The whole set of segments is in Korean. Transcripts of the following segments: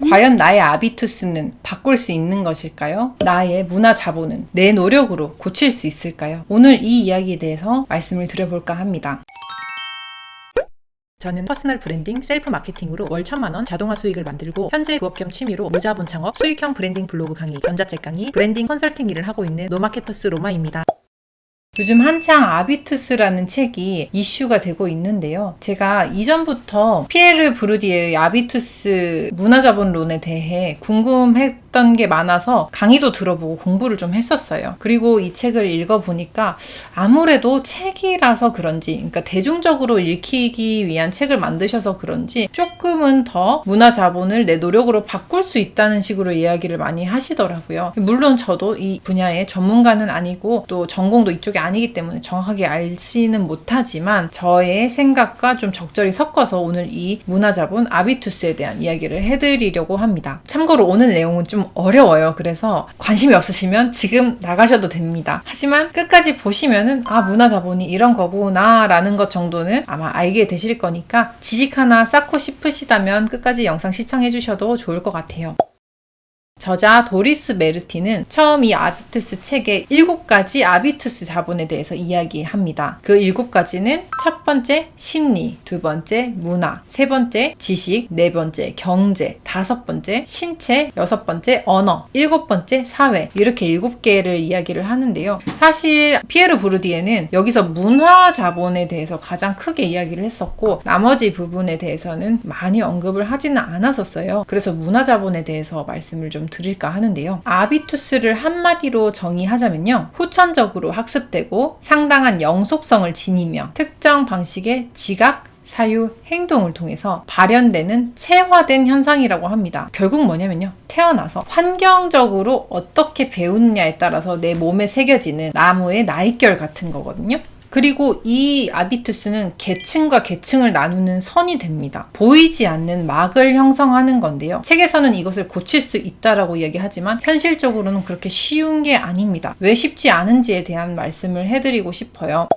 과연 나의 아비투스는 바꿀 수 있는 것일까요? 나의 문화 자본은 내 노력으로 고칠 수 있을까요? 오늘 이 이야기에 대해서 말씀을 드려볼까 합니다. 저는 퍼스널 브랜딩, 셀프 마케팅으로 월 1,000만원 자동화 수익을 만들고 현재 부업 겸 취미로 무자본 창업, 수익형 브랜딩 블로그 강의, 전자책 강의, 브랜딩 컨설팅 일을 하고 있는 노마케터스 로마입니다. 요즘 한창 아비투스라는 책이 이슈가 되고 있는데요. 제가 이전부터 피에르 브루디에의 아비투스 문화자본론에 대해 궁금했던 게 많아서 강의도 들어보고 공부를 좀 했었어요. 그리고 이 책을 읽어보니까 아무래도 책이라서 그런지, 그러니까 대중적으로 읽히기 위한 책을 만드셔서 그런지 조금은 더 문화자본을 내 노력으로 바꿀 수 있다는 식으로 이야기를 많이 하시더라고요. 물론 저도 이 분야의 전문가는 아니고 또 전공도 이쪽에 아니기 때문에 정확하게 알지는 못하지만 저의 생각과 좀 적절히 섞어서 오늘 이 문화자본 아비투스에 대한 이야기를 해드리려고 합니다. 참고로 오늘 내용은 좀 어려워요. 그래서 관심이 없으시면 지금 나가셔도 됩니다. 하지만 끝까지 보시면은 문화자본이 이런 거구나 라는 것 정도는 아마 알게 되실 거니까 지식 하나 쌓고 싶으시다면 끝까지 영상 시청해 주셔도 좋을 것 같아요. 저자 도리스 메르티는 처음 이 아비투스 책의 7가지 아비투스 자본에 대해서 이야기합니다. 그 7가지는 첫 번째 심리, 두 번째 문화, 세 번째 지식, 네 번째 경제, 다섯 번째 신체, 여섯 번째 언어, 일곱 번째 사회, 이렇게 7개를 이야기를 하는데요. 사실 피에르 브루디에는 여기서 문화 자본에 대해서 가장 크게 이야기를 했었고 나머지 부분에 대해서는 많이 언급을 하지는 않았었어요. 그래서 문화 자본에 대해서 말씀을 좀 드릴까 하는데요. 아비투스를 한마디로 정의하자면요. 후천적으로 학습되고 상당한 영속성을 지니며 특정 방식의 지각, 사유, 행동을 통해서 발현되는 체화된 현상이라고 합니다. 결국 뭐냐면요. 태어나서 환경적으로 어떻게 배우느냐에 따라서 내 몸에 새겨지는 나무의 나이결 같은 거거든요. 그리고 이 아비투스는 계층과 계층을 나누는 선이 됩니다. 보이지 않는 막을 형성하는 건데요. 책에서는 이것을 고칠 수 있다라고 이야기하지만 현실적으로는 그렇게 쉬운 게 아닙니다. 왜 쉽지 않은지에 대한 말씀을 해드리고 싶어요.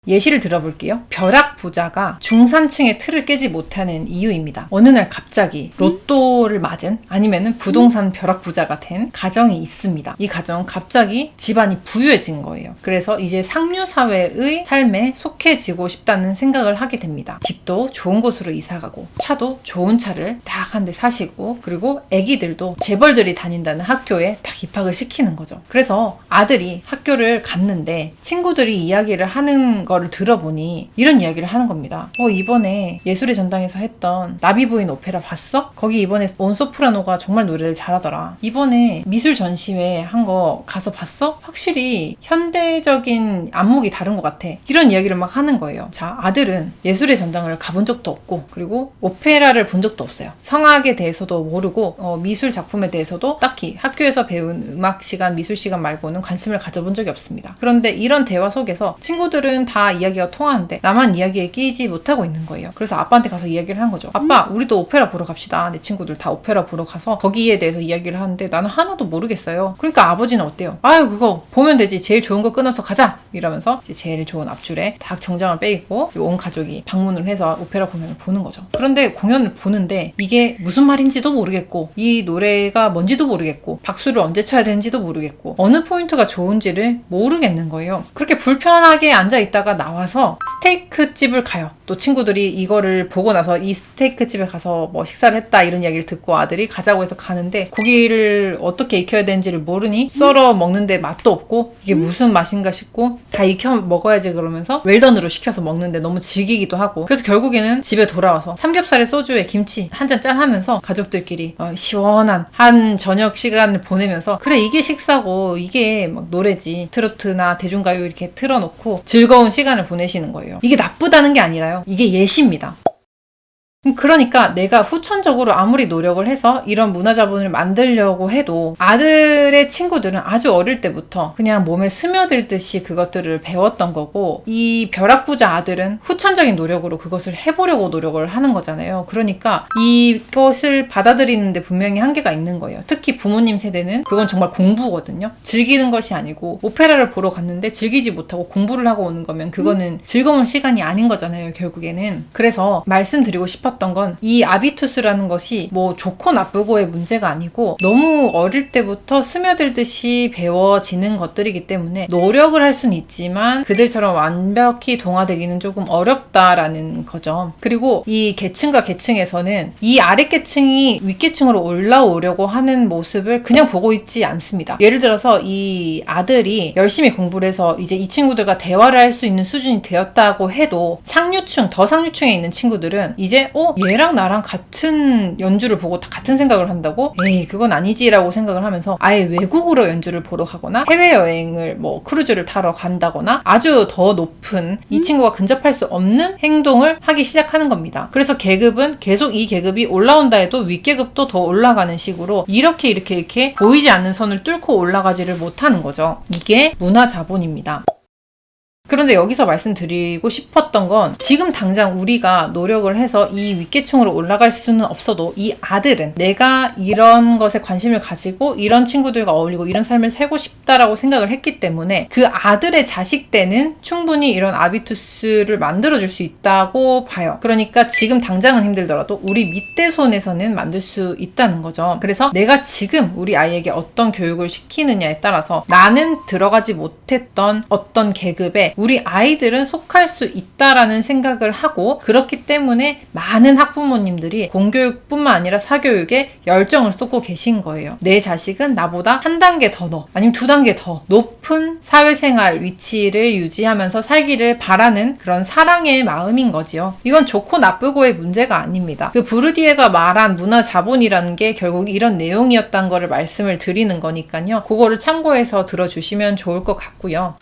예시를 들어볼게요. 벼락 부자가 중산층의 틀을 깨지 못하는 이유입니다. 어느 날 갑자기 로또를 맞은 아니면은 부동산 벼락 부자가 된 가정이 있습니다. 이 가정은 갑자기 집안이 부유해진 거예요. 그래서 이제 상류사회의 삶에 속해지고 싶다는 생각을 하게 됩니다. 집도 좋은 곳으로 이사가고 차도 좋은 차를 딱 한 대 사시고 그리고 애기들도 재벌들이 다닌다는 학교에 딱 입학을 시키는 거죠. 그래서 아들이 학교를 갔는데 친구들이 이야기를 하는 거를 들어보니 이런 이야기를 하는 겁니다. 이번에 예술의 전당에서 했던 나비 부인 오페라 봤어? 거기 이번에 온 소프라노가 정말 노래를 잘하더라. 이번에 미술 전시회 한 거 가서 봤어? 확실히 현대적인 안목이 다른 것 같아. 이런 이야기를 막 하는 거예요. 자, 아들은 예술의 전당을 가본 적도 없고 그리고 오페라를 본 적도 없어요. 성악에 대해서도 모르고 미술 작품에 대해서도 딱히 학교에서 배운 음악 시간, 미술 시간 말고는 관심을 가져본 적이 없습니다. 그런데 이런 대화 속에서 친구들은 다 이야기가 통하는데 나만 이야기에 끼지 못하고 있는 거예요. 그래서 아빠한테 가서 이야기를 한 거죠. 아빠, 우리도 오페라 보러 갑시다. 내 친구들 다 오페라 보러 가서 거기에 대해서 이야기를 하는데 나는 하나도 모르겠어요. 그러니까 아버지는 어때요? 아유, 그거 보면 되지. 제일 좋은 거 끊어서 가자. 이러면서 이제 제일 좋은 앞줄에 딱 정장을 빼입고 온 가족이 방문을 해서 오페라 공연을 보는 거죠. 그런데 공연을 보는데 이게 무슨 말인지도 모르겠고 이 노래가 뭔지도 모르겠고 박수를 언제 쳐야 되는지도 모르겠고 어느 포인트가 좋은지를 모르겠는 거예요. 그렇게 불편하게 앉아 있다가 나와서 스테이크 집을 가요. 또 친구들이 이거를 보고 나서 이 스테이크 집에 가서 뭐 식사를 했다 이런 이야기를 듣고 아들이 가자고 해서 가는데 고기를 어떻게 익혀야 되는지를 모르니 썰어 먹는데 맛도 없고 이게 무슨 맛인가 싶고 다 익혀 먹어야지 그러면서 웰던으로 시켜서 먹는데 너무 질기기도 하고 그래서 결국에는 집에 돌아와서 삼겹살에 소주에 김치 한 잔 짠 하면서 가족들끼리 시원한 한 저녁 시간을 보내면서 그래 이게 식사고 이게 막 노래지 트로트나 대중가요 이렇게 틀어놓고 즐거운 시간을 보내시는 거예요. 이게 나쁘다는 게 아니라요. 이게 예시입니다. 그러니까 내가 후천적으로 아무리 노력을 해서 이런 문화자본을 만들려고 해도 아들의 친구들은 아주 어릴 때부터 그냥 몸에 스며들듯이 그것들을 배웠던 거고 이 벼락부자 아들은 후천적인 노력으로 그것을 해보려고 노력을 하는 거잖아요. 그러니까 이것을 받아들이는데 분명히 한계가 있는 거예요. 특히 부모님 세대는 그건 정말 공부거든요. 즐기는 것이 아니고 오페라를 보러 갔는데 즐기지 못하고 공부를 하고 오는 거면 그거는 즐거운 시간이 아닌 거잖아요. 결국에는. 그래서 말씀드리고 싶었던 싶었던 건 이 아비투스라는 것이 뭐 좋고 나쁘고의 문제가 아니고 너무 어릴 때부터 스며들듯이 배워지는 것들이기 때문에 노력을 할 수는 있지만 그들처럼 완벽히 동화되기는 조금 어렵다라는 거죠. 그리고 이 계층과 계층에서는 이 아랫계층이 윗계층으로 올라오려고 하는 모습을 그냥 보고 있지 않습니다. 예를 들어서 이 아들이 열심히 공부를 해서 이제 이 친구들과 대화를 할 수 있는 수준이 되었다고 해도 상류층, 더 상류층에 있는 친구들은 이제 얘랑 나랑 같은 연주를 보고 다 같은 생각을 한다고? 에이 그건 아니지라고 생각을 하면서 아예 외국으로 연주를 보러 가거나 해외여행을 뭐 크루즈를 타러 간다거나 아주 더 높은 이 친구가 근접할 수 없는 행동을 하기 시작하는 겁니다. 그래서 계급은 계속 이 계급이 올라온다 해도 윗계급도 더 올라가는 식으로 이렇게 보이지 않는 선을 뚫고 올라가지를 못하는 거죠. 이게 문화 자본입니다. 그런데 여기서 말씀드리고 싶었던 건 지금 당장 우리가 노력을 해서 이 윗계층으로 올라갈 수는 없어도 이 아들은 내가 이런 것에 관심을 가지고 이런 친구들과 어울리고 이런 삶을 살고 싶다라고 생각을 했기 때문에 그 아들의 자식 때는 충분히 이런 아비투스를 만들어줄 수 있다고 봐요. 그러니까 지금 당장은 힘들더라도 우리 밑대 손에서는 만들 수 있다는 거죠. 그래서 내가 지금 우리 아이에게 어떤 교육을 시키느냐에 따라서 나는 들어가지 못했던 어떤 계급에 우리 아이들은 속할 수 있다라는 생각을 하고 그렇기 때문에 많은 학부모님들이 공교육뿐만 아니라 사교육에 열정을 쏟고 계신 거예요. 내 자식은 나보다 한 단계 더 아니면 두 단계 더 높은 사회생활 위치를 유지하면서 살기를 바라는 그런 사랑의 마음인 거지요. 이건 좋고 나쁘고의 문제가 아닙니다. 그 부르디에가 말한 문화 자본이라는 게 결국 이런 내용이었다는 거를 말씀을 드리는 거니까요. 그거를 참고해서 들어주시면 좋을 것 같고요.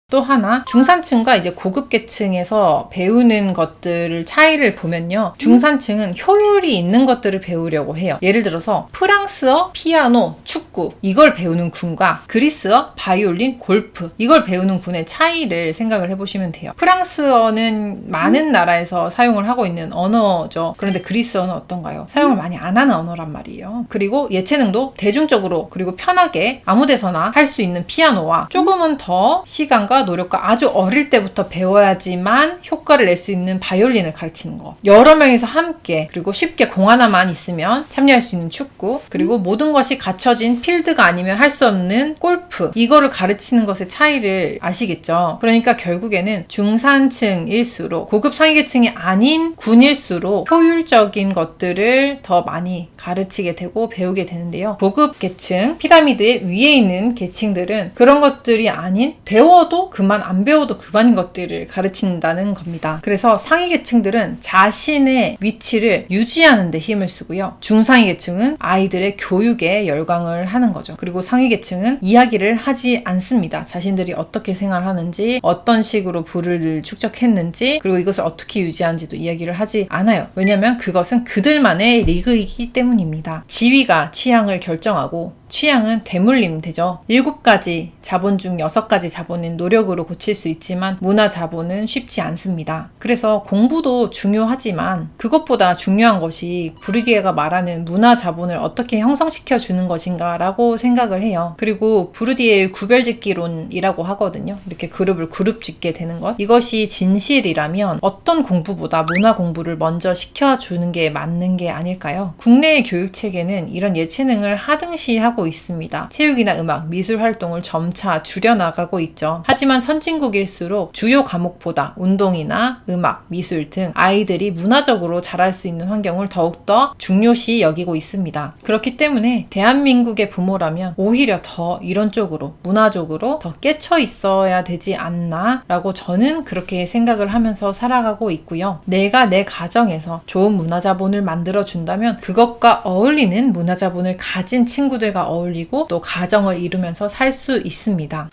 또 하나 중산층과 이제 고급 계층에서 배우는 것들 차이를 보면요. 중산층은 효율이 있는 것들을 배우려고 해요. 예를 들어서 프랑스어, 피아노, 축구 이걸 배우는 군과 그리스어, 바이올린, 골프 이걸 배우는 군의 차이를 생각을 해보시면 돼요. 프랑스어는 많은 나라에서 사용을 하고 있는 언어죠. 그런데 그리스어는 어떤가요? 사용을 많이 안 하는 언어란 말이에요. 그리고 예체능도 대중적으로 그리고 편하게 아무 데서나 할 수 있는 피아노와 조금은 더 시간과 노력과 아주 어릴 때부터 배워야지만 효과를 낼 수 있는 바이올린을 가르치는 거. 여러 명이서 함께 그리고 쉽게 공 하나만 있으면 참여할 수 있는 축구 그리고 모든 것이 갖춰진 필드가 아니면 할 수 없는 골프 이거를 가르치는 것의 차이를 아시겠죠? 그러니까 결국에는 중산층일수록 고급 상위계층이 아닌 군일수록 효율적인 것들을 더 많이 가르치게 되고 배우게 되는데요. 고급 계층, 피라미드의 위에 있는 계층들은 그런 것들이 아닌 배워도 그만 안 배워도 그만인 것들을 가르친다는 겁니다. 그래서 상위 계층들은 자신의 위치를 유지하는 데 힘을 쓰고요. 중상위 계층은 아이들의 교육에 열광을 하는 거죠. 그리고 상위 계층은 이야기를 하지 않습니다. 자신들이 어떻게 생활하는지 어떤 식으로 부를 축적했는지 그리고 이것을 어떻게 유지하는지도 이야기를 하지 않아요. 왜냐하면 그것은 그들만의 리그이기 때문입니다. 지위가 취향을 결정하고 취향은 되물림 되죠. 7가지 자본 중 6가지 자본은 노력으로 고칠 수 있지만 문화 자본은 쉽지 않습니다. 그래서 공부도 중요하지만 그것보다 중요한 것이 부르디에가 말하는 문화 자본을 어떻게 형성시켜 주는 것인가 라고 생각을 해요. 그리고 부르디에의 구별짓기론이라고 하거든요. 이렇게 그룹을 그룹 짓게 되는 것. 이것이 진실이라면 어떤 공부보다 문화 공부를 먼저 시켜주는 게 맞는 게 아닐까요? 국내의 교육체계는 이런 예체능을 하등시하고 있습니다. 체육이나 음악, 미술 활동을 점차 줄여나가고 있죠. 하지만 선진국일수록 주요 과목보다 운동이나 음악, 미술 등 아이들이 문화적으로 자랄 수 있는 환경을 더욱더 중요시 여기고 있습니다. 그렇기 때문에 대한민국의 부모라면 오히려 더 이런 쪽으로 문화적으로 더 깨쳐 있어야 되지 않나 라고 저는 그렇게 생각을 하면서 살아가고 있고요. 내가 내 가정에서 좋은 문화자본을 만들어 준다면 그것과 어울리는 문화자본을 가진 친구들과 어울리고 또 가정을 이루면서 살 수 있습니다.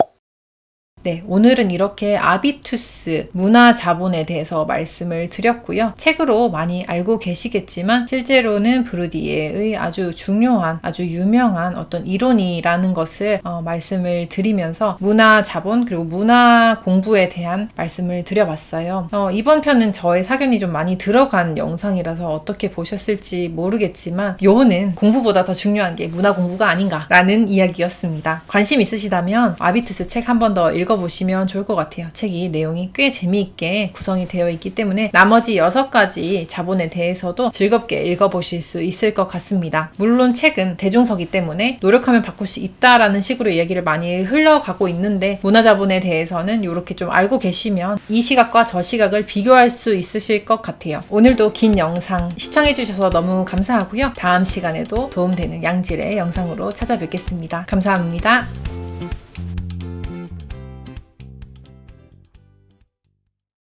네, 오늘은 이렇게 아비투스 문화 자본에 대해서 말씀을 드렸고요. 책으로 많이 알고 계시겠지만 실제로는 부르디에의 아주 중요한, 아주 유명한 어떤 이론이라는 것을 말씀을 드리면서 문화 자본 그리고 문화 공부에 대한 말씀을 드려봤어요. 이번 편은 저의 사견이 좀 많이 들어간 영상이라서 어떻게 보셨을지 모르겠지만 요는 공부보다 더 중요한 게 문화 공부가 아닌가라는 이야기였습니다. 관심 있으시다면 아비투스 책 한 번 더 읽어 읽어보시면 좋을 것 같아요. 책이 내용이 꽤 재미있게 구성이 되어 있기 때문에 나머지 6가지 자본에 대해서도 즐겁게 읽어보실 수 있을 것 같습니다. 물론 책은 대중서기 때문에 노력하면 바꿀 수 있다라는 식으로 이야기를 많이 흘러가고 있는데 문화자본에 대해서는 이렇게 좀 알고 계시면 이 시각과 저 시각을 비교할 수 있으실 것 같아요. 오늘도 긴 영상 시청해주셔서 너무 감사하고요. 다음 시간에도 도움되는 양질의 영상으로 찾아뵙겠습니다. 감사합니다.